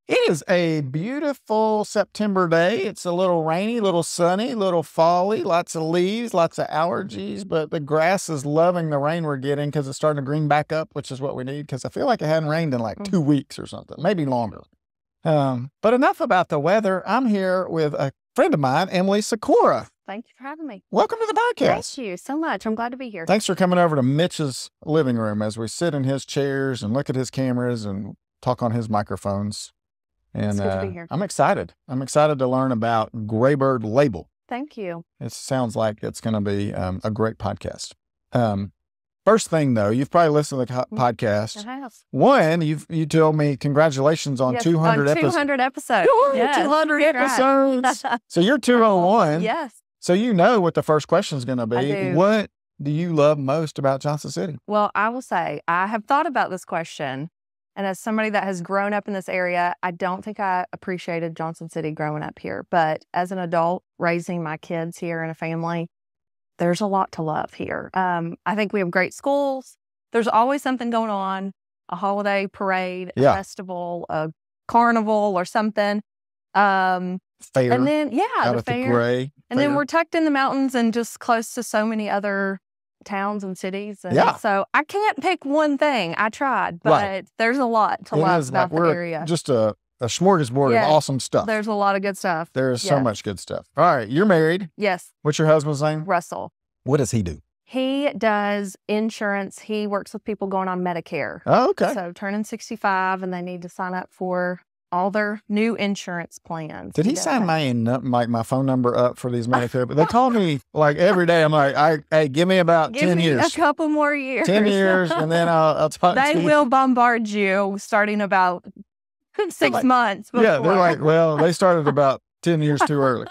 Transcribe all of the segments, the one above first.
It is a beautiful September day. It's a little rainy, a little sunny, a little fall-y, lots of leaves, lots of allergies, but the grass is loving the rain we're getting because it's starting to green back up, which is what we need because I feel like it hadn't rained in like 2 weeks or something, maybe longer. But enough about the weather. I'm here with a friend of mine, Emily Sikora. Thank you for having me. Welcome to the podcast. Thank you so much. I'm glad to be here. Thanks for coming over to Mitch's living room as we sit in his chairs and look at his cameras and talk on his microphones. And It's good to be here. I'm excited. I'm excited to learn about Graybird Label. Thank you. It sounds like it's going to be a great podcast. First thing, though, you've probably listened to the podcast. I have. One, you told me congratulations on Yes, 200 on episodes. 200 episodes. Yes. 200 That's episodes. right. So you're 201. Yes. So you know what the first question is going to be. I do. What do you love most about Johnson City? Well, I will say I have thought about this question. And as somebody that has grown up in this area, I don't think I appreciated Johnson City growing up here. But as an adult, raising my kids here in a family, there's a lot to love here. I think we have great schools. There's always something going on, a holiday parade, a festival, a carnival or something. Fair. And then, out the at fair. the Gray. And then we're tucked in the mountains and just close to so many other towns and cities. And so I can't pick one thing. I tried, but there's a lot to love about the area. Just a smorgasbord of awesome stuff. There's a lot of good stuff. There's so much good stuff. All right. You're married. Yes. What's your husband's name? Russell. What does he do? He does insurance. He works with people going on Medicare. Oh, okay. So turning 65 and they need to sign up for all their new insurance plans. Did he sign my phone number up for these Medicare? But they call me like every day. I'm like, hey, give me about 10 years. A couple more years. 10 years, and then I'll talk to you. They will bombard you starting about 6 months before. Yeah, they're like, well, they started about 10 years too early.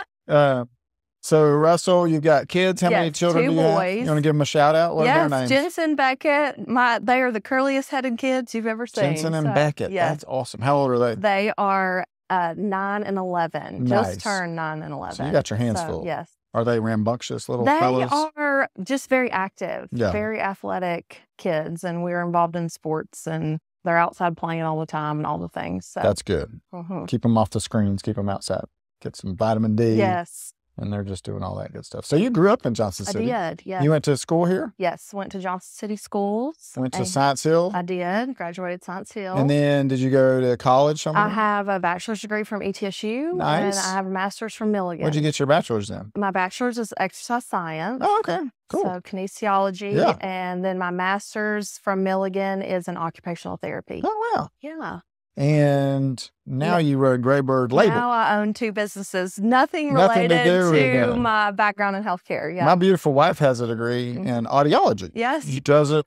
So, Russell, you've got kids. How many children do you have? 2 boys. You want to give them a shout out? What are their names? Jensen, Beckett. They are the curliest headed kids you've ever seen. Jensen and Beckett. Yes. That's awesome. How old are they? They are 9 and 11. Nice. Just turned 9 and 11. So you got your hands full. Yes. Are they rambunctious little fellows? They are just very active, Yeah. very athletic kids, and we're involved in sports, and they're outside playing all the time and all the things. So. That's good. Keep them off the screens. Keep them outside. Get some vitamin D. Yes. And they're just doing all that good stuff. So you grew up in Johnson City. I did, yes. You went to school here? Yes, went to Johnson City schools. Went to Science Hill? I did, graduated Science Hill. And then did you go to college somewhere? I have a bachelor's degree from ETSU. Nice. And I have a master's from Milligan. Where'd you get your bachelor's in? My bachelor's is exercise science. Oh, okay. Cool. So kinesiology. Yeah. And then my master's from Milligan is in occupational therapy. Oh, wow. Yeah. And now you run Graybird Label. Now I own 2 businesses. Nothing Nothing related to do with to my background in healthcare. Yeah. My beautiful wife has a degree in audiology. Yes. She doesn't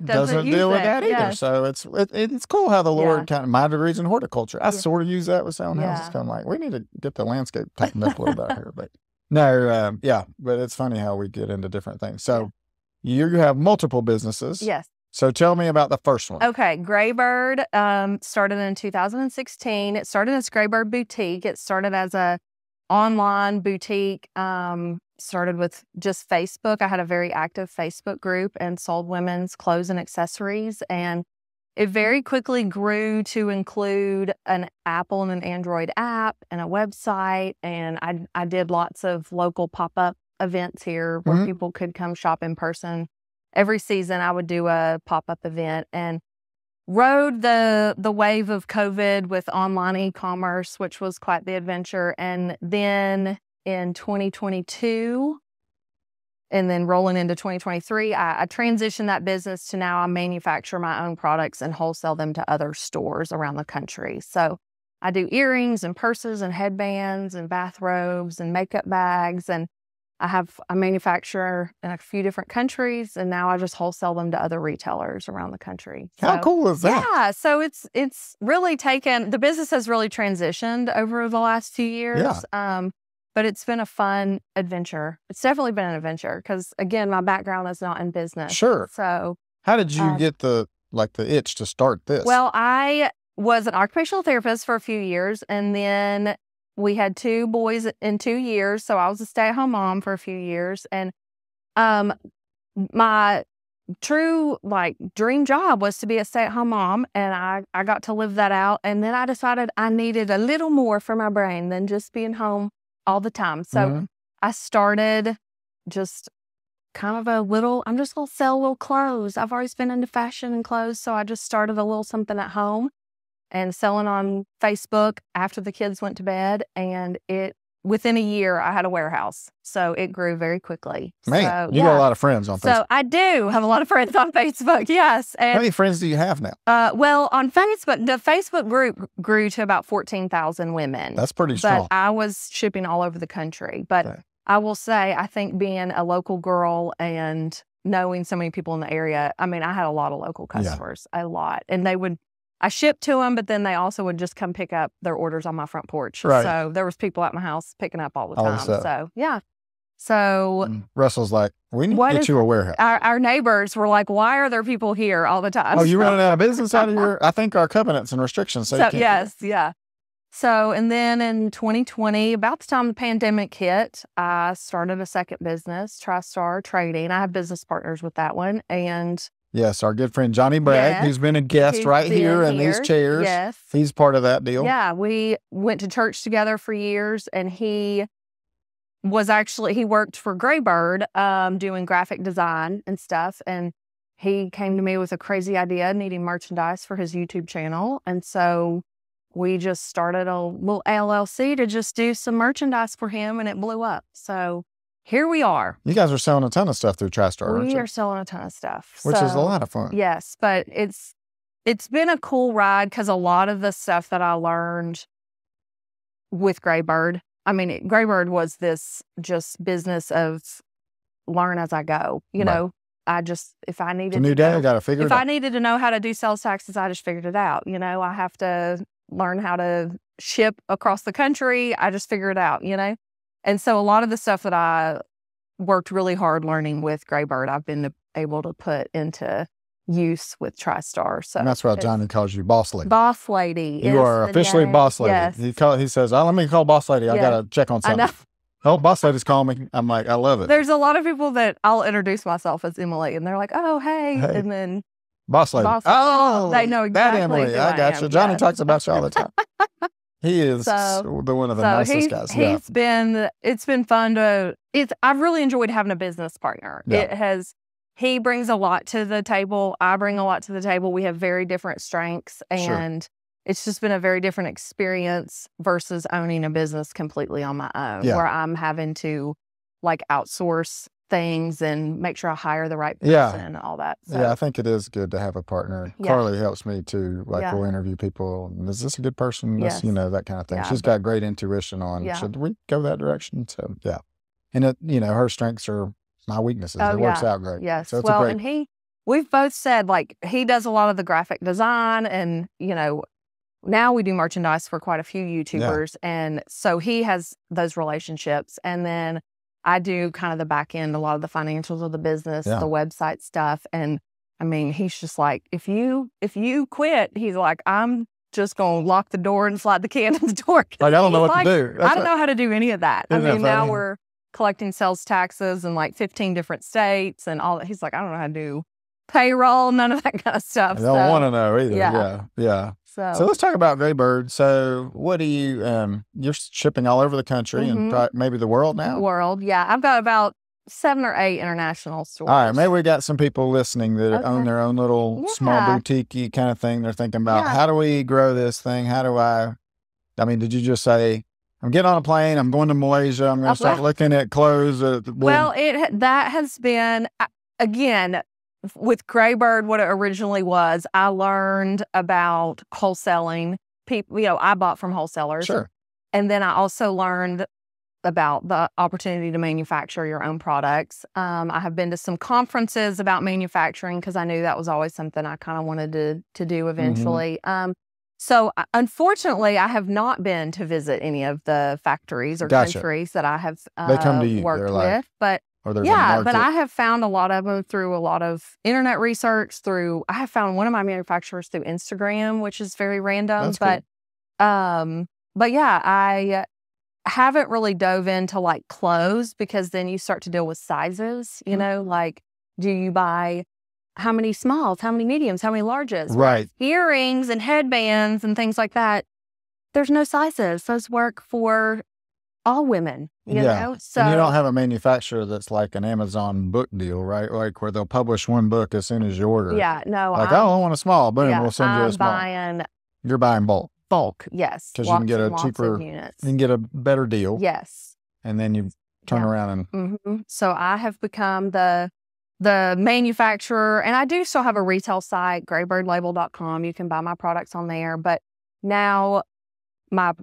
deal with that either. Yes. So it's cool how the Lord my degree's in horticulture. I sort of use that with someone else. It's kind of like, we need to get the landscape tightened up a little bit here. But no, but it's funny how we get into different things. So you have multiple businesses. Yes. So tell me about the first one. Okay. Graybird started in 2016. It started as Graybird Boutique. It started as a online boutique. Started with just Facebook. I had a very active Facebook group and sold women's clothes and accessories. And it very quickly grew to include an Apple and an Android app and a website. And I did lots of local pop-up events here where people could come shop in person. Every season I would do a pop-up event and rode the wave of COVID with online e-commerce, which was quite the adventure. And then in 2022, and then rolling into 2023, I transitioned that business to now I manufacture my own products and wholesale them to other stores around the country. So I do earrings and purses and headbands and bathrobes and makeup bags, and I manufacture in a few different countries, and now I just wholesale them to other retailers around the country. How cool is that? Yeah, so it's really the business has really transitioned over the last few years. Yeah. But it's been a fun adventure. It's definitely been an adventure because, again, my background is not in business. Sure. So how did you get the itch to start this? Well, I was an occupational therapist for a few years, and then we had 2 boys in 2 years, so I was a stay-at-home mom for a few years. And my true like dream job was to be a stay-at-home mom, and I got to live that out. And then I decided I needed a little more for my brain than just being home all the time. So I started just kind of I'm just going to sell little clothes. I've always been into fashion and clothes. So I just started a little something at home and selling on Facebook after the kids went to bed. And within a year, I had a warehouse. So it grew very quickly. Man, so, you got a lot of friends on Facebook. So I do have a lot of friends on Facebook, yes. And, how many friends do you have now? Well, on Facebook, the Facebook group grew to about 14,000 women. That's pretty strong. But I was shipping all over the country. But I will say, I think being a local girl and knowing so many people in the area, I mean, I had a lot of local customers, a lot. And I shipped to them, but then they also would just come pick up their orders on my front porch. Right. So there was people at my house picking up all the time. So, yeah. So Russell's like, we need to get you a warehouse. Our neighbors were like, why are there people here all the time? Oh, you running out of business out of your, I think our covenants and restrictions. So yes, yeah. So, and then in 2020, about the time the pandemic hit, I started a second business, TriStar Trading. I have business partners with that one. And yes, our good friend Johnny Bragg, who's been a guest right here in these chairs. Yes. He's part of that deal. Yeah, we went to church together for years, and he worked for Graybird doing graphic design and stuff. And he came to me with a crazy idea, needing merchandise for his YouTube channel. And so we just started a little LLC to just do some merchandise for him, and it blew up. So here we are. You guys are selling a ton of stuff through TriStar, aren't you? We are selling a ton of stuff. Which is a lot of fun. Yes, but it's been a cool ride because a lot of the stuff that I learned with Graybird, I mean, Graybird was this just business of learn as I go. You know, if I needed it's a new day, I got to figure it out. If I needed to know how to do sales taxes, I just figured it out. You know, I have to learn how to ship across the country. I just figured it out, you know? And so a lot of the stuff that I worked really hard learning with Graybird, I've been able to put into use with TriStar. So and that's why Johnny calls you boss lady. Boss lady. You are officially boss lady. Yes. He says, oh, let me call boss lady. I got to check on something. I know. Oh, boss lady's calling me. I'm like, I love it. There's a lot of people that I'll introduce myself as Emily, and they're like, oh, hey. And then boss lady. Oh, they know exactly. That Emily. I got you. Johnny talks about you all the time. He is one of the nicest guys. It's been fun I've really enjoyed having a business partner. Yeah. He brings a lot to the table. I bring a lot to the table. We have very different strengths, and it's just been a very different experience versus owning a business completely on my own, where I'm having to like outsource things and make sure I hire the right person and all that. So. Yeah, I think it is good to have a partner. Yeah. Carly helps me too. Like we'll interview people. Is this a good person? Yes. This, that kind of thing. She's got great intuition on, should we go that direction? So, And, her strengths are my weaknesses. It works out great. Yes. So it's and we've both said, like, he does a lot of the graphic design, and, now we do merchandise for quite a few YouTubers. And so he has those relationships. And then I do kind of the back end, a lot of the financials of the business, the website stuff. And I mean, he's just like, if you quit, he's like, I'm just going to lock the door and slide the can in the door. Like, I don't know what to do. I don't know how to do any of that. I mean, now we're collecting sales taxes in like 15 different states and all that. He's like, I don't know how to do payroll, none of that kind of stuff. I don't want to know either. Yeah. So let's talk about Graybird. So what do you, you're shipping all over the country and maybe the world now? World, yeah. I've got about 7 or 8 international stores. All right, maybe we got some people listening that own their own little small boutique-y kind of thing. They're thinking about, how do we grow this thing? How do I mean, did you just say, I'm getting on a plane, I'm going to Malaysia, I'm going to start looking at clothes? That has been, again, with Graybird, what it originally was, I learned about wholesaling. People, I bought from wholesalers. Sure. And then I also learned about the opportunity to manufacture your own products. I have been to some conferences about manufacturing because I knew that was always something I kind of wanted to do eventually. So unfortunately, I have not been to visit any of the factories or countries that I have they come to you. Worked with. But but I have found a lot of them through a lot of internet research. I have found one of my manufacturers through Instagram, which is very random. That's cool. I haven't really dove into like clothes because then you start to deal with sizes. Like, do you buy how many smalls, how many mediums, how many larges. Right. Earrings and headbands and things like that, there's no sizes. Those work for all women, you know? So and you don't have a manufacturer that's like an Amazon book deal, right? Like where they'll publish one book as soon as you order. Yeah, no. Like, I want a small. Boom, we'll send you a small. You're buying bulk. Bulk, yes. Because you can get a cheaper, you can get a better deal. Yes. And then you turn around and. So I have become the manufacturer, and I do still have a retail site, graybirdlabel.com. You can buy my products on there. But now my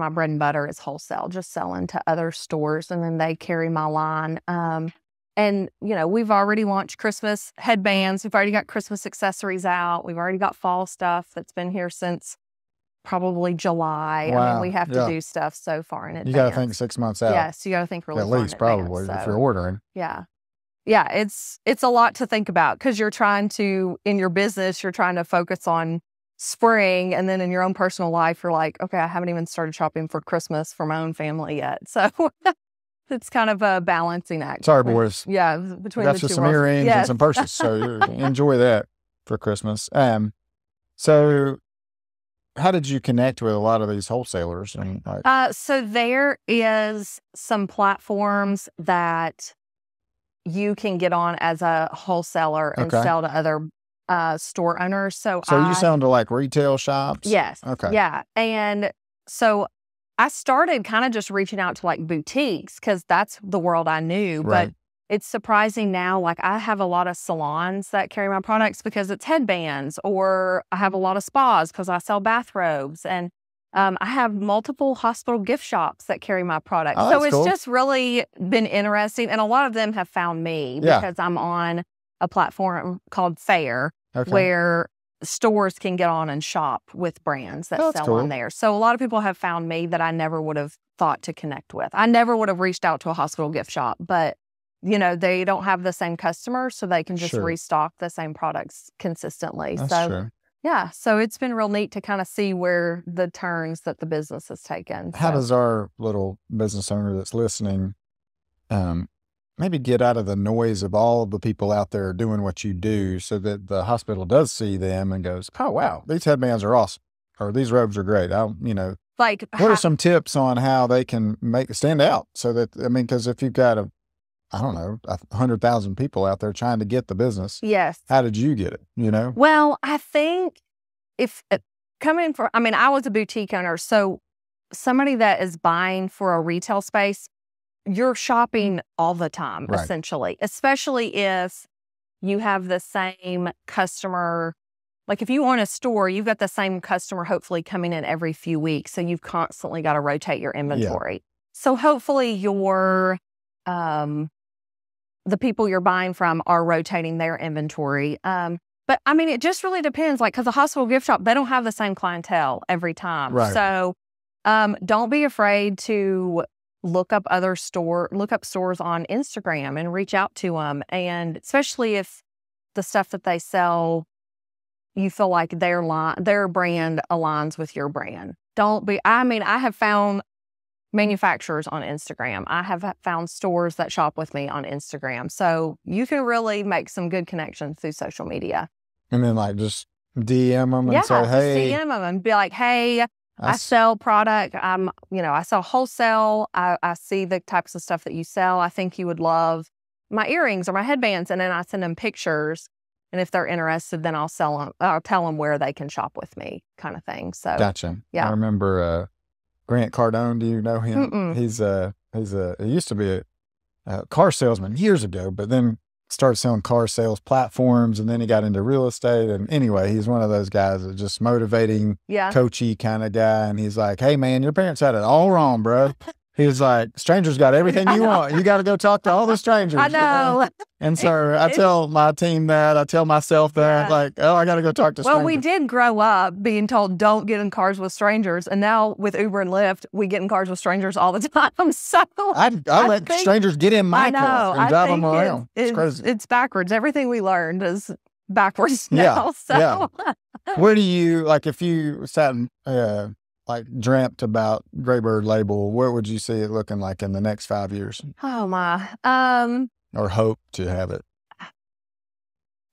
bread and butter is wholesale, just selling to other stores, and then they carry my line. And, you know, we've already launched Christmas headbands. We've already got Christmas accessories out. We've already got fall stuff that's been here since probably July. Wow. I mean, we have to do stuff so far in advance. You got to think 6 months out. Yes, you got to think really at far least in probably advance, if you're ordering. Yeah. Yeah, it's a lot to think about because you're trying to, in your business, you're trying to focus on spring, and then in your own personal life, you're like, okay, I haven't even started shopping for Christmas for my own family yet. So it's kind of a balancing act. Sorry, boys. Yeah, between got the you two some worlds. earrings and some purses, so enjoy that for Christmas. So how did you connect with a lot of these wholesalers? And so there is some platforms that you can get on as a wholesaler and sell to other store owners. So you sell to like retail shops? Yes. Okay. Yeah. And so I started kind of just reaching out to like boutiques because that's the world I knew. Right. But it's surprising now, like I have a lot of salons that carry my products because it's headbands, or I have a lot of spas because I sell bathrobes, and I have multiple hospital gift shops that carry my products. Oh, so it's cool. just really been interesting. And a lot of them have found me because I'm on a platform called Fair, where stores can get on and shop with brands that sell on there. So a lot of people have found me that I never would have thought to connect with. I never would have reached out to a hospital gift shop, but you know, they don't have the same customers, so they can just restock the same products consistently. That's true. Yeah, so it's been real neat to kind of see where the turns that the business has taken. How does our little business owner that's listening maybe get out of the noise of all of the people out there doing what you do, so that the hospital does see them and goes, oh, wow, these headbands are awesome, or these robes are great. Like, what are some tips on how they can stand out? So that, I mean, because if you've got 100,000 people out there trying to get the business. Yes. How did you get it, you know? Well, I think I was a boutique owner. So somebody that is buying for a retail space, you're shopping all the time, essentially, especially if you have the same customer. Like if you own a store, you've got the same customer hopefully coming in every few weeks. So you've constantly got to rotate your inventory. Yeah. So hopefully the people you're buying from are rotating their inventory. But I mean, it just really depends. Like, because a hospital gift shop, they don't have the same clientele every time. Right. So don't be afraid to look up stores on Instagram and reach out to them. And especially if the stuff that they sell, you feel like their brand aligns with your brand. I have found manufacturers on Instagram. I have found stores that shop with me on Instagram. So you can really make some good connections through social media. And then like just DM them and say, hey. DM them and be like, hey, I sell product. I sell wholesale. I see the types of stuff that you sell. I think you would love my earrings or my headbands. And then I send them pictures. And if they're interested, then I'll tell them where they can shop with me, kind of thing. So gotcha. Yeah. I remember Grant Cardone, do you know him? Mm-mm. He used to be a car salesman years ago, but then started selling car sales platforms, and then he got into real estate. And anyway, he's one of those guys that's just motivating, coachy kind of guy. And he's like, hey man, your parents had it all wrong, bro. He was like, strangers got everything you want. You got to go talk to all the strangers. I know. And so I tell my team that, I tell myself that, I got to go talk to strangers. Well, we did grow up being told don't get in cars with strangers. And now with Uber and Lyft, we get in cars with strangers all the time. So I let strangers get in my car and drive them around. It's crazy. It's backwards. Everything we learned is backwards now. Where do you, like if you sat and dreamt about Graybird Label, where would you see it looking like in the next 5 years? Oh my. Or hope to have it?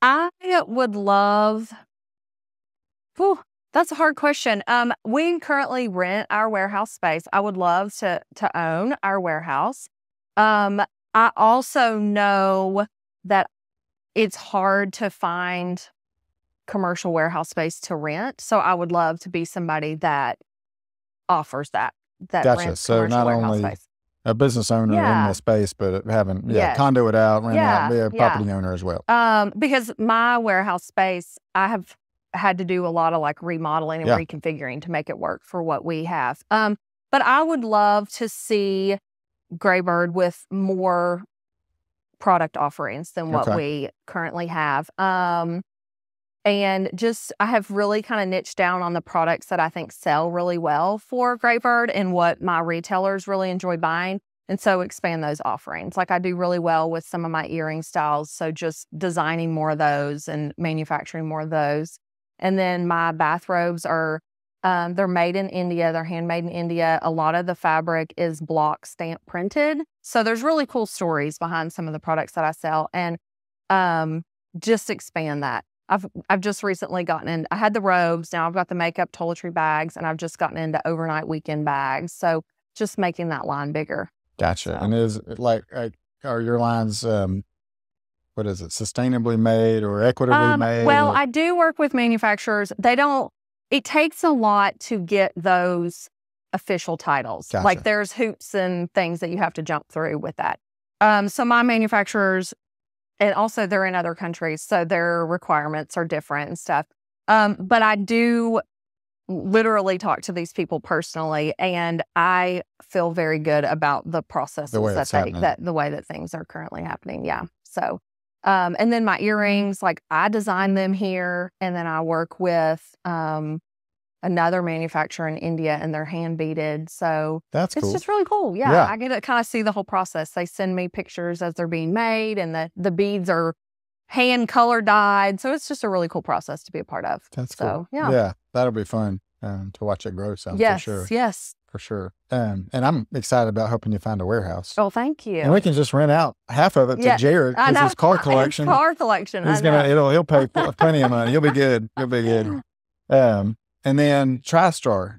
I would love. Whew, that's a hard question. We currently rent our warehouse space. I would love to own our warehouse. I also know that it's hard to find commercial warehouse space to rent. So I would love to be somebody that offers that Gotcha. rents So commercial not warehouse only space. a business owner in the space, but having, Yes. condo it out, rent it out, be a Yeah. property owner as well. Because my warehouse space, I have had to do a lot of like remodeling and reconfiguring to make it work for what we have. But I would love to see Graybird with more product offerings than what we currently have. And just, I have really kind of niched down on the products that I think sell really well for Graybird and what my retailers really enjoy buying. And so expand those offerings. Like I do really well with some of my earring styles. So just designing more of those and manufacturing more of those. And then my bathrobes are, they're made in India. They're handmade in India. A lot of the fabric is block stamp printed. So there's really cool stories behind some of the products that I sell. And just expand that. I've just recently gotten in. I had the robes. Now I've got the makeup toiletry bags, and I've just gotten into overnight weekend bags. So just making that line bigger. Gotcha. So. And is it like, are your lines, what is it, sustainably made or equitably made? Well, I do work with manufacturers. It takes a lot to get those official titles. Gotcha. Like there's hoops and things that you have to jump through with that. So my manufacturers, and also they're in other countries, so their requirements are different and stuff. But I do literally talk to these people personally, and I feel very good about the processes the way that things are currently happening. Yeah. So, and then my earrings, like I design them here, and then I work with another manufacturer in India, and they're hand beaded. So that's cool. It's just really cool. Yeah. I get to kind of see the whole process. They send me pictures as they're being made, and the beads are hand color dyed. So it's just a really cool process to be a part of. That's cool. Yeah. Yeah. That'll be fun to watch it grow some. Yes. For sure. Yes. For sure. And I'm excited about helping you find a warehouse. Oh, thank you. And we can just rent out half of it to Jared because his car collection. He'll pay plenty of money. You'll be good. You'll be good. And then TriStar.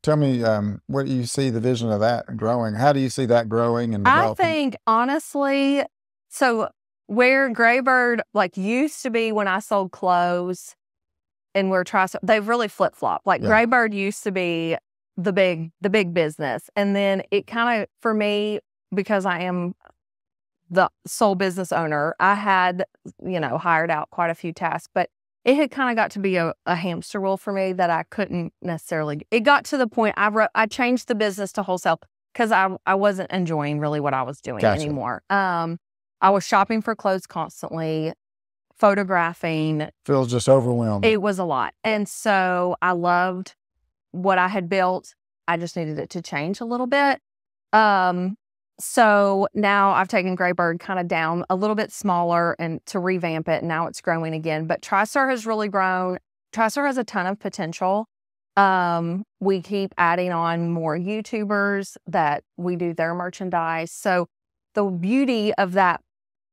Tell me what do you see the vision of that growing? How do you see that growing and developing? I think honestly, so where Graybird like used to be when I sold clothes and where TriStar, they've really flip-flopped. Like Graybird used to be the big business. And then it kind of, for me, because I am the sole business owner, I had, hired out quite a few tasks, but it had kind of got to be a hamster wheel for me that I couldn't necessarily. It got to the point I changed the business to wholesale because I wasn't enjoying really what I was doing anymore. I was shopping for clothes constantly, photographing. Feels just overwhelmed. It was a lot. And so I loved what I had built. I just needed it to change a little bit. So now I've taken Graybird kind of down a little bit smaller and to revamp it. And now it's growing again. But TriStar has really grown. TriStar has a ton of potential. We keep adding on more YouTubers that we do their merchandise. So the beauty of that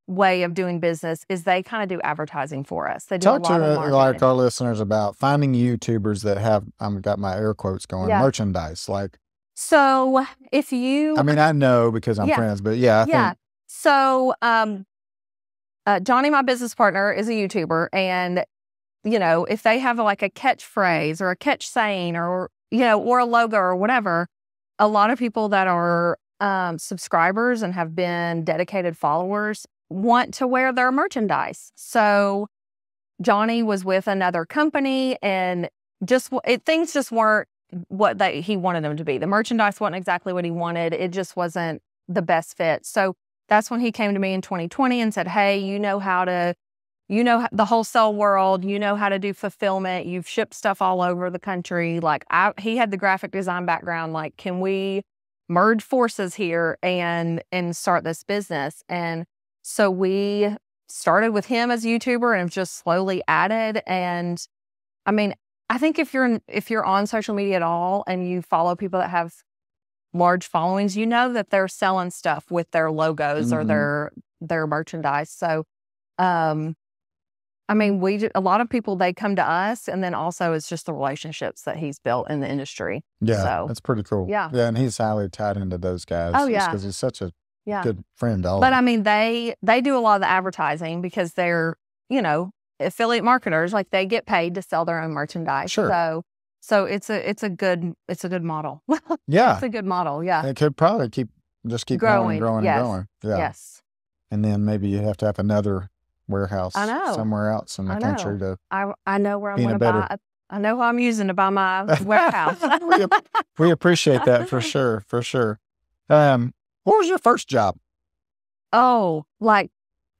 way of doing business is they kind of do advertising for us. They do Talk a lot of marketing. Our listeners about finding YouTubers that have, I've got my air quotes going, merchandise. Like, so if you, I know because I'm friends, but I think. So, Johnny, my business partner, is a YouTuber, and if they have like a catchphrase or a catch saying or or a logo or whatever, a lot of people that are subscribers and have been dedicated followers want to wear their merchandise. So Johnny was with another company, and things just weren't what he wanted them to be. The merchandise wasn't exactly what he wanted. It just wasn't the best fit. So that's when he came to me in 2020 and said, hey, the wholesale world, how to do fulfillment. You've shipped stuff all over the country. Like he had the graphic design background. Like, can we merge forces here and start this business? And so we started with him as a YouTuber and have just slowly added. And I think if you're on social media at all and you follow people that have large followings, that they're selling stuff with their logos or their merchandise. So I mean, a lot of people, they come to us, and then also it's just the relationships that he's built in the industry. Yeah, So, that's pretty cool. yeah. Yeah, and he's highly tied into those guys. Oh, yeah. Because he's such a Yeah. good friend to all But of I them. mean, they do a lot of the advertising because they're, affiliate marketers. Like, they get paid to sell their own merchandise. Sure. So it's a good model. Yeah. It's a good model. Yeah. It could probably keep Growing. growing Yes. and growing. Yeah. Yes. And then maybe you have to have another warehouse I know. somewhere else in the country to I know where I'm be in going a to better- buy. I know who I'm using to buy my warehouse. we appreciate that for sure. For sure. What was your first job? Oh,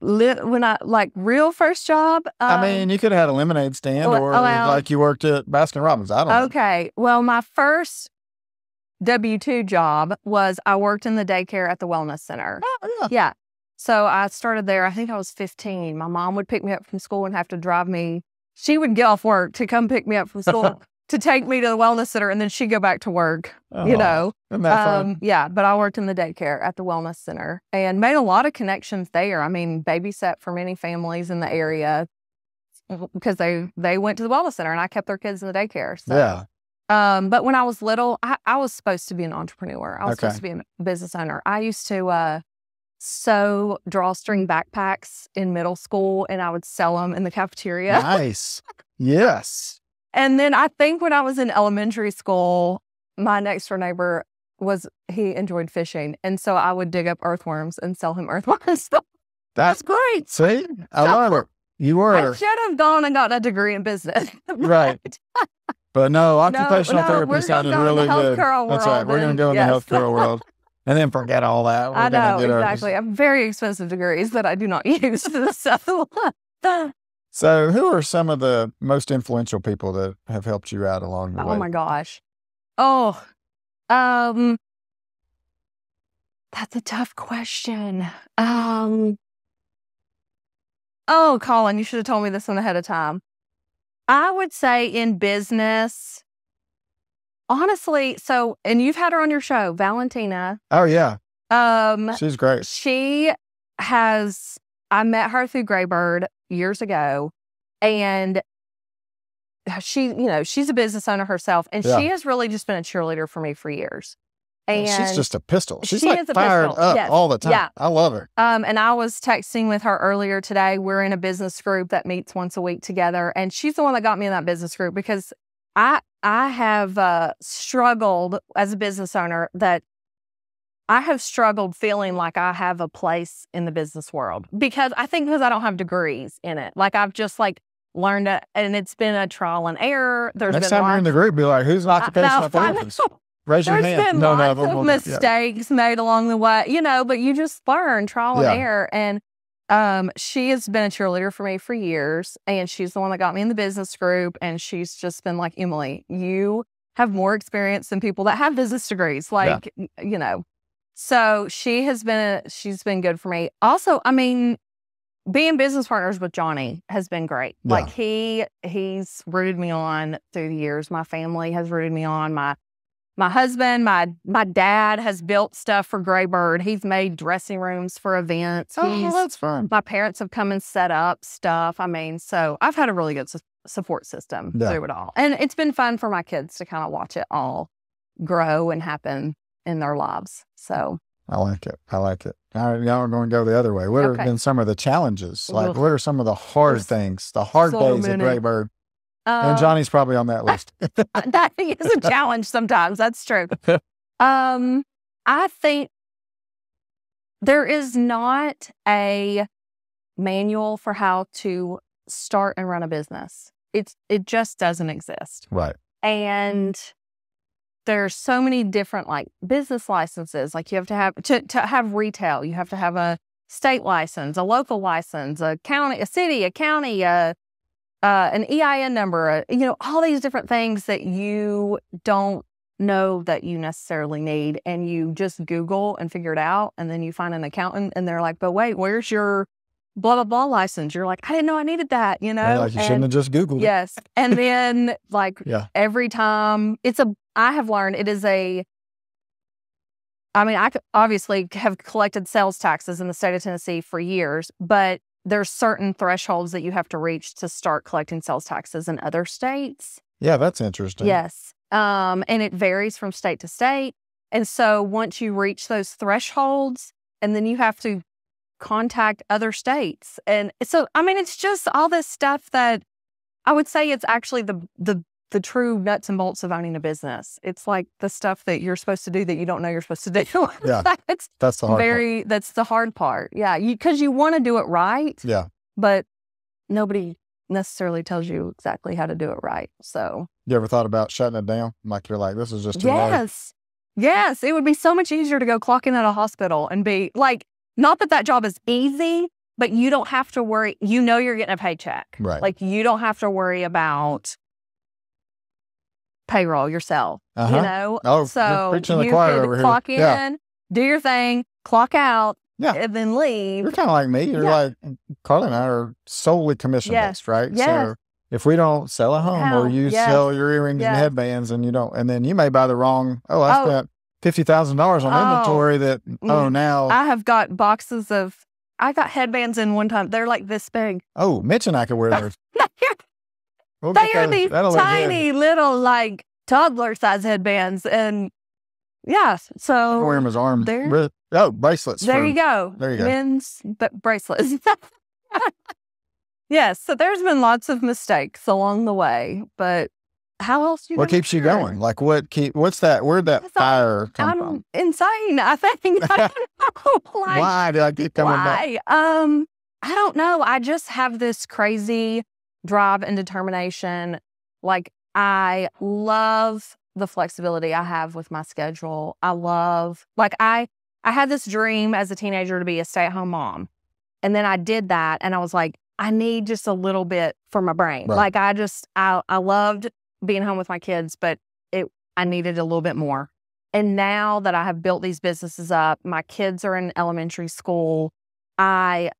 like real first job. I mean, you could have had a lemonade stand or like you worked at Baskin Robbins. I don't know. Okay. Well, my first W-2 job was I worked in the daycare at the wellness center. Oh, yeah. Yeah. So I started there. I think I was 15. My mom would pick me up from school and have to drive me. She would get off work to come pick me up from school to take me to the wellness center, and then she'd go back to work, Isn't that fun? Yeah, but I worked in the daycare at the wellness center and made a lot of connections there. I mean, babysat for many families in the area because they went to the wellness center and I kept their kids in the daycare. So. Yeah. But when I was little, I was supposed to be an entrepreneur. I was Okay. supposed to be a business owner. I used to sew drawstring backpacks in middle school, and I would sell them in the cafeteria. Nice. Yes. And then I think when I was in elementary school, my next door neighbor he enjoyed fishing. And so I would dig up earthworms and sell him earthworms. That's great. See? I love it. You I were. should have gone and gotten a degree in business. Right. But no, occupational no, therapy we're sounded gonna go in really the good. healthcare That's right. world We're going to go in then. the Yes. healthcare world and then forget all that. We're I gonna know, get our- exactly. I have very expensive degrees that I do not use. So who are some of the most influential people that have helped you out along the way? Oh my gosh. Oh, that's a tough question. Oh, Colin, you should have told me this one ahead of time. I would say in business, honestly, and you've had her on your show, Valentina. Oh, yeah. She's great. I met her through Graybird years ago, and she's a business owner herself, and Yeah. she has really just been a cheerleader for me for years. And She's just a pistol. She's she like is a fired pistol. up Yes. all the time. Yeah. I love her. And I was texting with her earlier today. We're in a business group that meets once a week together, and she's the one that got me in that business group because I have struggled as a business owner that I have struggled feeling like I have a place in the business world because I don't have degrees in it. Like I've just learned it, and it's been a trial and error. Next time you're in the group, be like, who's an occupational therapist? Raise your There's hand. been No, lots we'll- of mistakes made along the way, but you just learn trial Yeah. and error. And she has been a cheerleader for me for years, and she's the one that got me in the business group. And she's just been like, Emily, you have more experience than people that have business degrees. So she's been good for me. Also, I mean, being business partners with Johnny has been great. Yeah. Like he's rooted me on through the years. My family has rooted me on. My husband, my dad has built stuff for Graybird. He's made dressing rooms for events. Oh, that's fun. My parents have come and set up stuff. I mean, so I've had a really good support system through it all. And it's been fun for my kids to kind of watch it all grow and happen in their lives. So I like it. All right, y'all are going to go the other way. What have been some of the challenges? Like, what are some of the hard things, the hard days at Graybird? And Johnny's probably on that list. That is a challenge sometimes. That's true. I think there is not a manual for how to start and run a business. It just doesn't exist. Right. And there's so many different business licenses. Like you have to have to have retail. You have to have a state license, a local license, a county, a city, a county, an EIN number, all these different things that you don't know that you necessarily need. And you just Google and figure it out. And then you find an accountant and they're like, but wait, where's your blah, blah, blah license? You're like, I didn't know I needed that, You shouldn't have just Googled it. Yes. And then every time I have learned I obviously have collected sales taxes in the state of Tennessee for years, but there's certain thresholds that you have to reach to start collecting sales taxes in other states. Yeah, that's interesting. Yes. And it varies from state to state. And so once you reach those thresholds, and then you have to contact other states. And so, I mean, it's just all this stuff that I would say it's actually the true nuts and bolts of owning a business. It's like the stuff that you're supposed to do that you don't know you're supposed to do. Yeah, that's the hard part. That's the hard part. Yeah, because you want to do it right. Yeah. But nobody necessarily tells you exactly how to do it right. So. You ever thought about shutting it down? Like you're like, this is just too hard. Yes. It would be so much easier to go clock in at a hospital and be like, not that job is easy, but you don't have to worry. You know you're getting a paycheck. Right. Like you don't have to worry about payroll yourself, you know? Oh, so preaching the choir over here. Clock in, do your thing, clock out, and then leave. You're kind of like me. You're like, Carly and I are solely commission-based, right? Yes. So if we don't sell a home or you sell your earrings and headbands and you don't, and then you may buy the wrong, I spent $50,000 on inventory that, now. I have got boxes of, I got headbands in one time. They're like this big. Oh, Mitch and I could wear those. They are these tiny little like toddler size headbands. And so. I wear them as arm. Bracelets. There you go. Men's bracelets. Yes. So there's been lots of mistakes along the way, but how else what keeps you going? Like what's that? Where'd that fire come from? Insane, I think. I don't know. Why did I keep coming back? I don't know. I just have this crazy drive and determination. Like I love the flexibility I have with my schedule. I had this dream as a teenager to be a stay-at-home mom. And then I did that and I was like, I need just a little bit for my brain. Right. Like I loved being home with my kids, but I needed a little bit more. And now that I have built these businesses up, my kids are in elementary school. I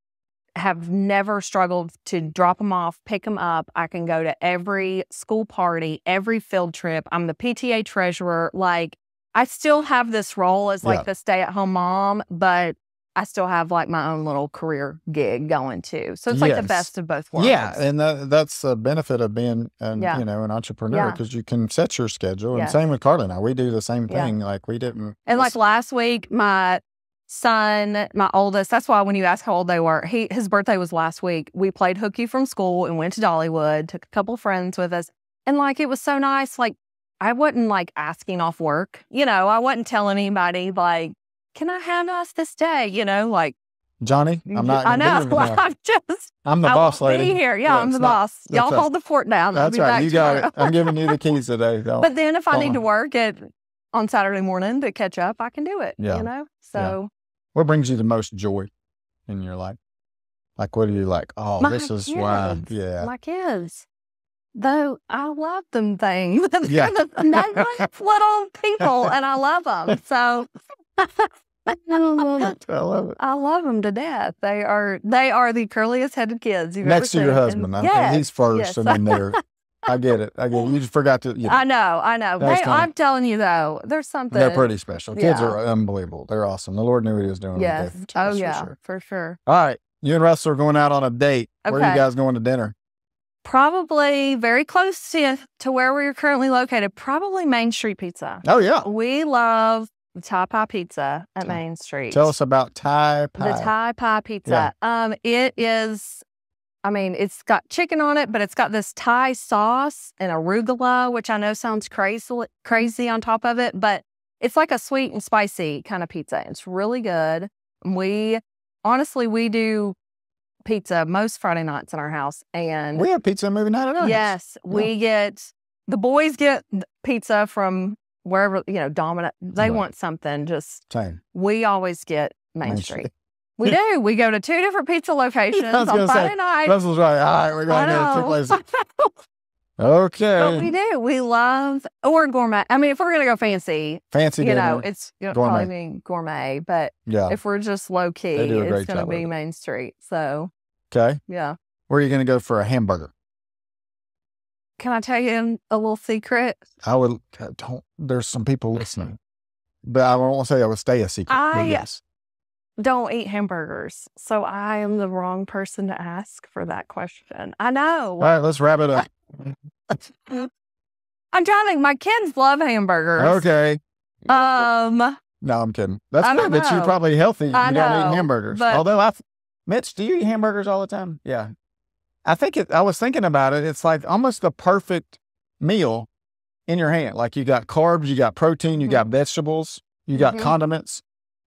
have never struggled to drop them off, pick them up. I can go to every school party, every field trip. I'm the PTA treasurer. Like I still have this role as like the stay-at-home mom, but I still have like my own little career gig going too. So it's like the best of both worlds. Yeah. And that's the benefit of being an entrepreneur because you can set your schedule. And same with Carly and I. We do the same thing. Like we didn't. And like last week, my son, my oldest, that's why when you ask how old they were, his birthday was last week. We played hooky from school and went to Dollywood, took a couple of friends with us. And like, it was so nice. Like I wasn't like asking off work. I wasn't telling anybody like, can I have us this day? Like Johnny, I'm not. I know. I'm the boss lady. Be here. Yeah, I'm the boss. Y'all hold the fort down. That's right. You got it. I'm giving you the keys today. But then if I need to work on Saturday morning to catch up, I can do it. Yeah. So. What brings you the most joy in your life? Like, what are you like? Oh, this is why. Yeah. My kids. Though I love them things. Yeah. They're the nice little people, and I love them. So. I love it. I love them to death. They are the curliest headed kids you've next ever to your seen. husband. He's first. Yes. I mean, there. I get it. You just forgot to. I know. I'm telling you though, there's something. They're pretty special. Kids are unbelievable. They're awesome. The Lord knew what He was doing. Yes. For sure. All right. You and Russell are going out on a date. Okay. Where are you guys going to dinner? Probably very close to where we're currently located. Probably Main Street Pizza. Oh yeah. We love the Thai Pie Pizza at Main Street. Tell us about Thai Pie. The Thai Pie Pizza. Yeah. It is, it's got chicken on it, but it's got this Thai sauce and arugula, which I know sounds crazy on top of it, but it's like a sweet and spicy kind of pizza. It's really good. We do pizza most Friday nights in our house. And we have pizza movie night at ours. Yes. The boys get pizza from wherever, Domino, they want something just, same. We always get Main Street. We do. We go to 2 different pizza locations on Friday night. Russell's right. All right, we're going to go 2 places. Okay. But we do. We love, or gourmet. If we're going to go fancy dinner, it's probably be gourmet. But if we're just low key, it's going to be Main Street. So. Okay. Yeah. Where are you going to go for a hamburger? Can I tell you a little secret? There's some people listening. But I won't say I would stay a secret. Yes. don't eat hamburgers, so I am the wrong person to ask for that question. I know. All right, let's wrap it up. I'm trying to think. My kids love hamburgers. Okay. No, I'm kidding. That's I good don't that you're know. probably healthy. I You don't know, eat hamburgers. but- Although Mitch, do you eat hamburgers all the time? Yeah. I was thinking about it. It's like almost the perfect meal in your hand. Like you got carbs, you got protein, you got vegetables, you got condiments,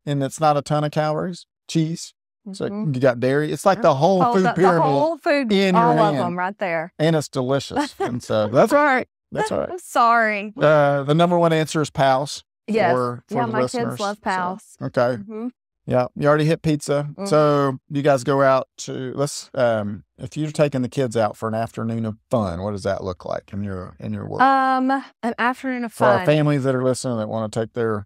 and it's not a ton of calories. Cheese. So you got dairy. It's like the whole food pyramid. The whole food, in all your of hand. them right there. And it's delicious. And so that's all right. That's all right. I'm sorry. The number one answer is Pals. Yes. For yeah, the my listeners. kids love Pals. So, okay. Mm-hmm. Yeah. You already hit pizza. So you guys go out to, if you're taking the kids out for an afternoon of fun, what does that look like in your work? An afternoon of For fun. our families that are listening that want to take their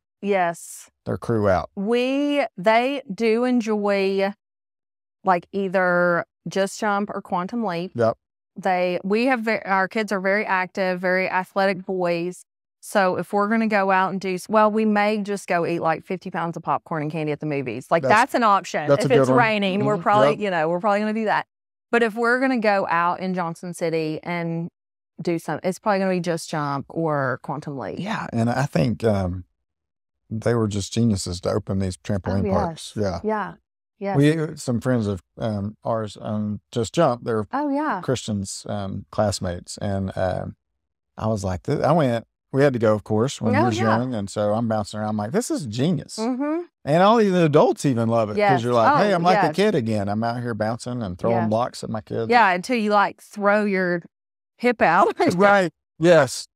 crew out. They do enjoy like either Just Jump or Quantum Leap. Yep. Our kids are very active, very athletic boys. So if we're going to go out and we may just go eat like 50 pounds of popcorn and candy at the movies. Like that's an option. If it's one. raining, we're probably, we're probably going to do that. But if we're going to go out in Johnson City and do something, it's probably going to be Just Jump or Quantum Leap. Yeah. And I think they were just geniuses to open these trampoline parks. Yeah. Yeah. Yeah. Some friends of ours Just Jump. They're Christian's classmates. And I was like, we had to go, of course, when he was young. And so I'm bouncing around. I'm like, this is genius. Mm-hmm. And all the adults even love it because you're like, hey, I'm like a kid again. I'm out here bouncing and throwing blocks at my kids. Yeah, until you like throw your hip out. Right. Yes.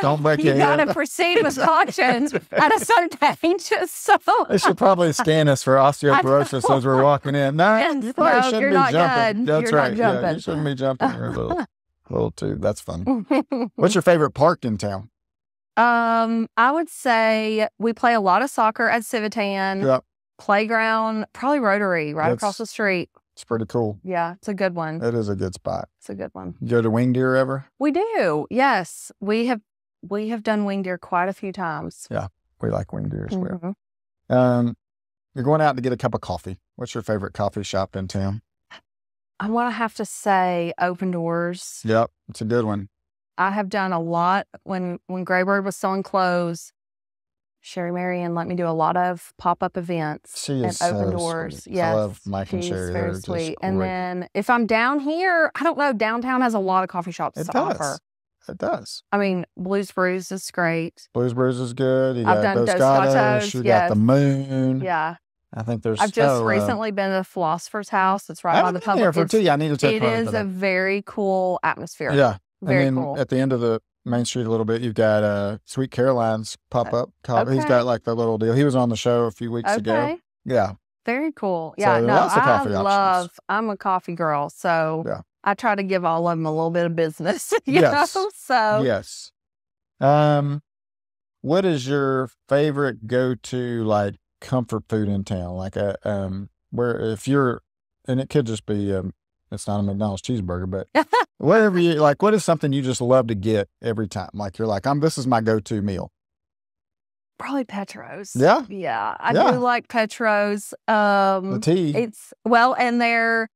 Don't break your head. You got to proceed with caution at a certain age. So they should probably scan us for osteoporosis as we're walking in. No, you probably shouldn't be jumping. That's you're right. Not yeah, you shouldn't be jumping. You're a little too. That's funny. What's your favorite park in town? I would say we play a lot of soccer at Civitan. Yep. Playground, probably Rotary, across the street. It's pretty cool. Yeah, it's a good one. It is a good spot. It's a good one. You go to Winged Deer ever? We do. Yes, we have done Winged Deer quite a few times. Yeah, we like Winged Deer as well. You're going out to get a cup of coffee. What's your favorite coffee shop in town? I want to have to say Open Doors. Yep, it's a good one. I have done a lot when Graybird was selling clothes. Sherry Marion let me do a lot of pop-up events at Open Doors. Sweet. Yes, I love Mike and Sherry. She's very sweet. And then if I'm down here, I don't know, downtown has a lot of coffee shops to offer. It does. I mean, Blues Brews is great. Blues Brews is good. You I've got done Dos Gatos. Gatos. You got the Moon. Yeah. I think there's. I've just recently been to the Philosopher's House. It's right by the public. There for tea. I need to check. It is a very cool atmosphere. Yeah. Very and then cool. At the end of the main street a little bit, you've got Sweet Caroline's pop-up coffee. Okay. He's got like the little deal. He was on the show a few weeks ago. Yeah. Very cool. Yeah, so no, lots of coffee options. I'm a coffee girl, so yeah. I try to give all of them a little bit of business. you know? So yes. What is your favorite go-to like comfort food in town? Like where if you're, and it could just be it's not a McDonald's cheeseburger, but whatever you like, what is something you just love to get every time? Like you're like, this is my go-to meal. Probably Petro's. Yeah. Yeah. I do like Petro's. The tea. And their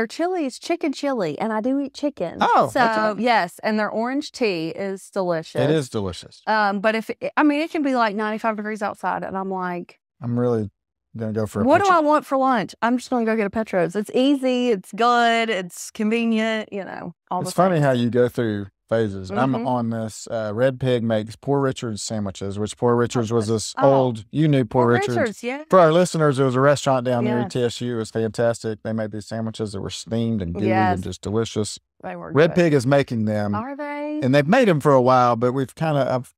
chili is chicken chili, and I do eat chicken. Oh, so yes, and their orange tea is delicious. It is delicious. But it can be like 95 degrees outside, and I'm like, I'm really gonna go for what do I want for lunch? I'm just gonna go get a Petro's. It's easy, it's good, it's convenient, It's funny how you go through phases. Mm-hmm. I'm on this Red Pig makes Poor Richard's sandwiches, which Poor Richard's was this old, you knew Poor Richard's. Yeah. For our listeners, it was a restaurant down near TSU. It was fantastic. They made these sandwiches that were steamed and gooey and just delicious. They were Red Pig is making them. Are they? And they've made them for a while, but we've kind of,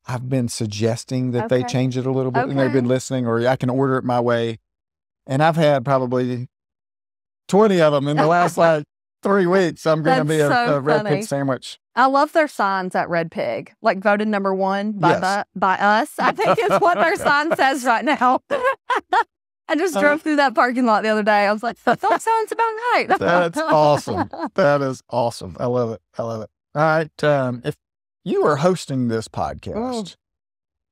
I've been suggesting that they change it a little bit, and they've been listening, or I can order it my way. And I've had probably 20 of them in the last 3 weeks. I'm going to be a Red Pig sandwich. I love their signs at Red Pig, like voted number 1 by us. I think it's what their sign says right now. I just drove through that parking lot the other day. I was like, that sounds about right. That's awesome. That is awesome. I love it. All right. If you were hosting this podcast,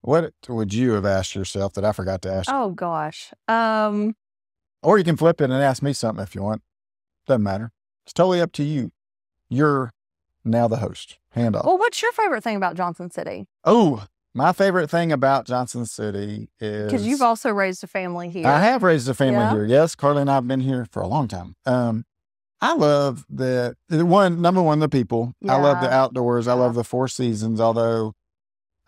What would you have asked yourself that I forgot to ask you? Oh gosh. Or you can flip it and ask me something if you want. Doesn't matter. It's totally up to you. You're now the host. Hand off. Well, what's your favorite thing about Johnson City? Oh, my favorite thing about Johnson City is... Because you've also raised a family here. I have raised a family Yeah. here. Yes, Carly and I have been here for a long time. I love number one, the people. I love the Yeah. outdoors. I love the four seasons, although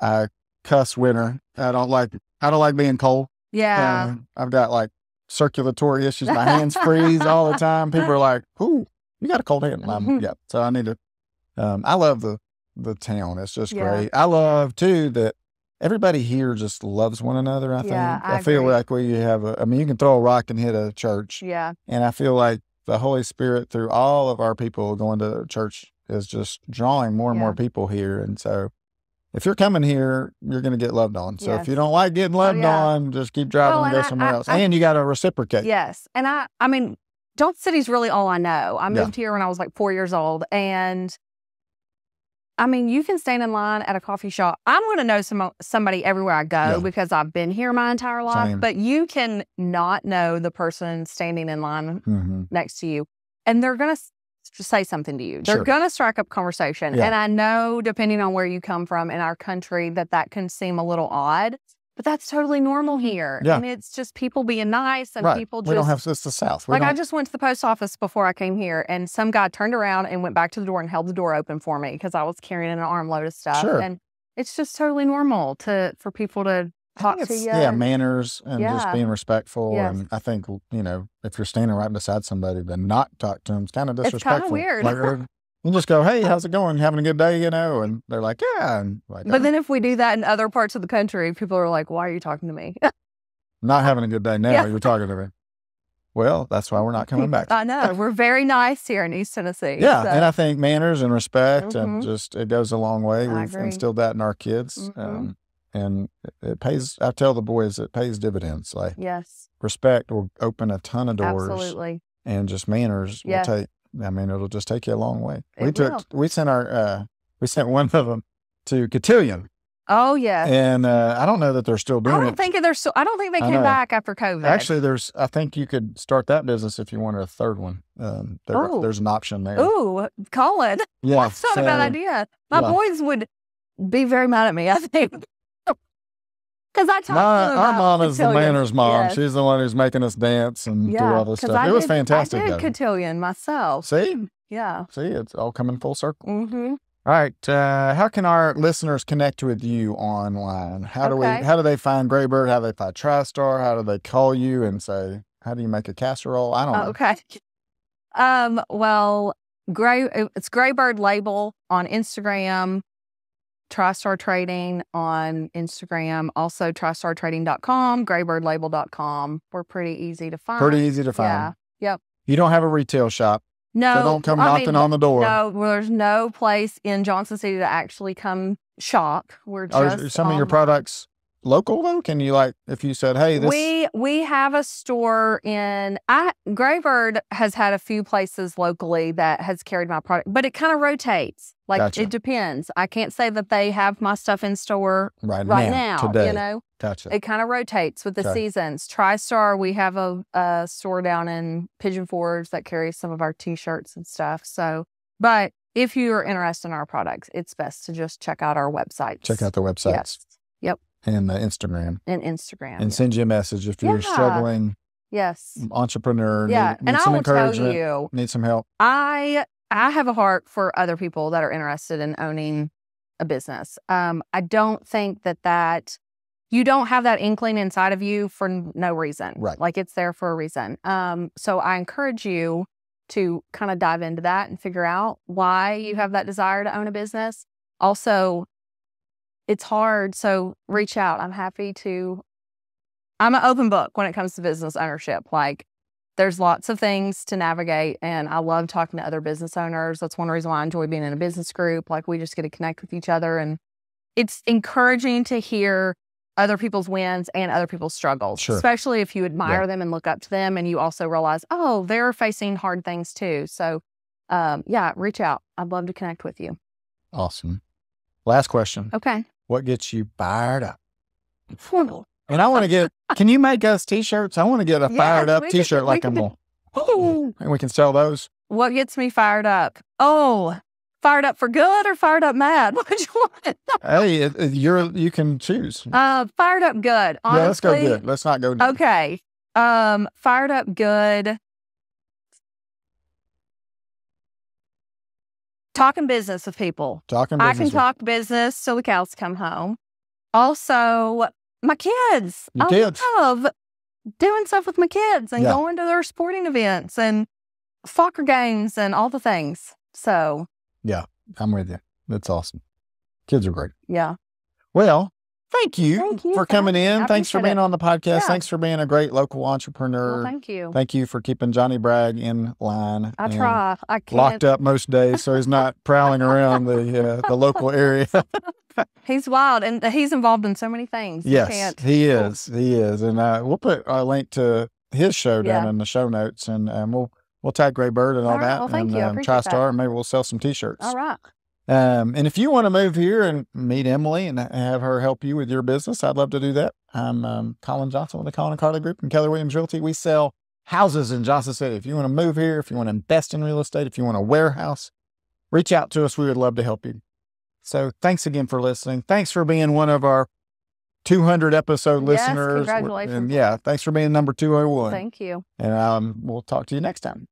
I cuss winter. I don't like being cold. Yeah. I've got like circulatory issues. My hands freeze all the time. People are like, "Ooh, you got a cold hand." Yeah. So I need to, I love the town. It's just great. I love too that everybody here just loves one another. I think. I feel agree. like we have you can throw a rock and hit a church. Yeah. And I feel like the Holy Spirit through all of our people going to church is just drawing more and more people here. And so if you're coming here, you're going to get loved on. So if you don't like getting loved on, just keep driving and go somewhere else. And you got to reciprocate. Yes. And I mean, Johnson City's really all I know. I moved here when I was like 4 years old. And I mean, you can stand in line at a coffee shop. I'm going to know somebody everywhere I go because I've been here my entire life. Same. But you can not know the person standing in line next to you. And they're going to say something to you. They're going to strike up conversation. And I know, depending on where you come from in our country, that can seem a little odd. But that's totally normal here. Yeah. And it's just people being nice and people just... We don't have... It's the South. I just went to the post office before I came here, and some guy turned around and went back to the door and held the door open for me because I was carrying an armload of stuff. Sure. And it's just totally normal for people to talk to you. Yeah, manners and just being respectful. Yes. And I think, if you're standing right beside somebody, then not talk to them is kind of disrespectful. It's kind of weird. Like, you just go, "Hey, how's it going? Having a good day?" And they're like, "Yeah." And like, but then if we do that in other parts of the country, people are like, "Why are you talking to me?" Not having a good day now. You're talking to me. Well, that's why we're not coming back. I know. We're very nice here in East Tennessee. Yeah. So. And I think manners and respect and just, it goes a long way. We've agree. instilled that in our kids. And it pays, I tell the boys, it pays dividends. Like, respect will open a ton of doors. Absolutely. And just manners will take, it'll just take you a long way. We sent one of them to Cotillion. Oh yeah. And I don't know that they're still doing it. I don't think they came back after COVID. Actually, I think you could start that business if you wanted a third one. There's an option there. Ooh, Colin. Yeah. That's not a bad idea. My boys would be very mad at me, I think. Because I talked to them about our mom is the manners mom. Yes. She's the one who's making us dance and do all this stuff. It was fantastic. I did cotillion myself. See? Yeah. See, it's all coming full circle. Mm-hmm. All right. How can our listeners connect with you online? How do they find Graybird? How do they find TriStar? How do they call you and say, how do you make a casserole? I don't know. Okay. Well, it's Graybird Label on Instagram, TriStar Trading on Instagram, also TriStarTrading.com, GraybirdLabel.com. We're pretty easy to find. Pretty easy to find. Yeah. Yep. You don't have a retail shop. No. So don't come knocking on the door. No, there's no place in Johnson City to actually come shop. We're just Are some of your products local though? Can you, like, if you said, "Hey, this..." We have a store in Graybird has had a few places locally that has carried my product, but it kind of rotates. Like, Gotcha. It depends. I can't say that they have my stuff in store right now today. You know, Gotcha. It kind of rotates with the seasons. TriStar, we have a store down in Pigeon Forge that carries some of our T-shirts and stuff. So, but if you are interested in our products, it's best to just check out our websites. Check out the websites. Yes. Yep. And Instagram. And send you a message if you're struggling. Yes. Entrepreneur. Yeah. Need some encouragement. Need some help. I have a heart for other people that are interested in owning a business. I don't think that you don't have that inkling inside of you for no reason. Right. Like, it's there for a reason. So I encourage you to kind of dive into that and figure out why you have that desire to own a business. Also, it's hard, so reach out. I'm an open book when it comes to business ownership. Like, there's lots of things to navigate, and I love talking to other business owners. That's one reason why I enjoy being in a business group. Like, we just get to connect with each other, and it's encouraging to hear other people's wins and other people's struggles, especially if you admire them and look up to them, and you also realize, oh, they're facing hard things too. So, reach out. I'd love to connect with you. Awesome. Last question. Okay. What gets you fired up? And I want to get, can you make us t-shirts? I want to get a fired up t-shirt like them. And we can sell those. What gets me fired up? Oh, fired up for good or fired up mad? What you want? Hey, you can choose. Fired up good. Honestly. Yeah, let's go good. Let's not go good. Okay. Fired up good. Talking business with people. I can talk business till the cows come home. Also, my kids. I love doing stuff with my kids and going to their sporting events and soccer games and all the things. So. Yeah, I'm with you. That's awesome. Kids are great. Yeah. Well, thank you for coming in. Thanks for being on the podcast. Yeah. Thanks for being a great local entrepreneur. Well, thank you. Thank you for keeping Johnny Bragg in line. I try. I can't. Locked up most days, so he's not prowling around the local area. He's wild, and he's involved in so many things. Yes, he is. He is. And we'll put a link to his show down in the show notes, and we'll tag Gray Bird and all that. Well, thank you. I appreciate TriStar, that. and maybe we'll sell some t-shirts. All right. And if you want to move here and meet Emily and have her help you with your business, I'd love to do that. I'm Colin Johnson with the Colin and Carly Group and Keller Williams Realty. We sell houses in Johnson City. If you want to move here, if you want to invest in real estate, if you want a warehouse, reach out to us. We would love to help you. So thanks again for listening. Thanks for being one of our 200 episode listeners. Congratulations. And thanks for being number 201. Thank you. And we'll talk to you next time.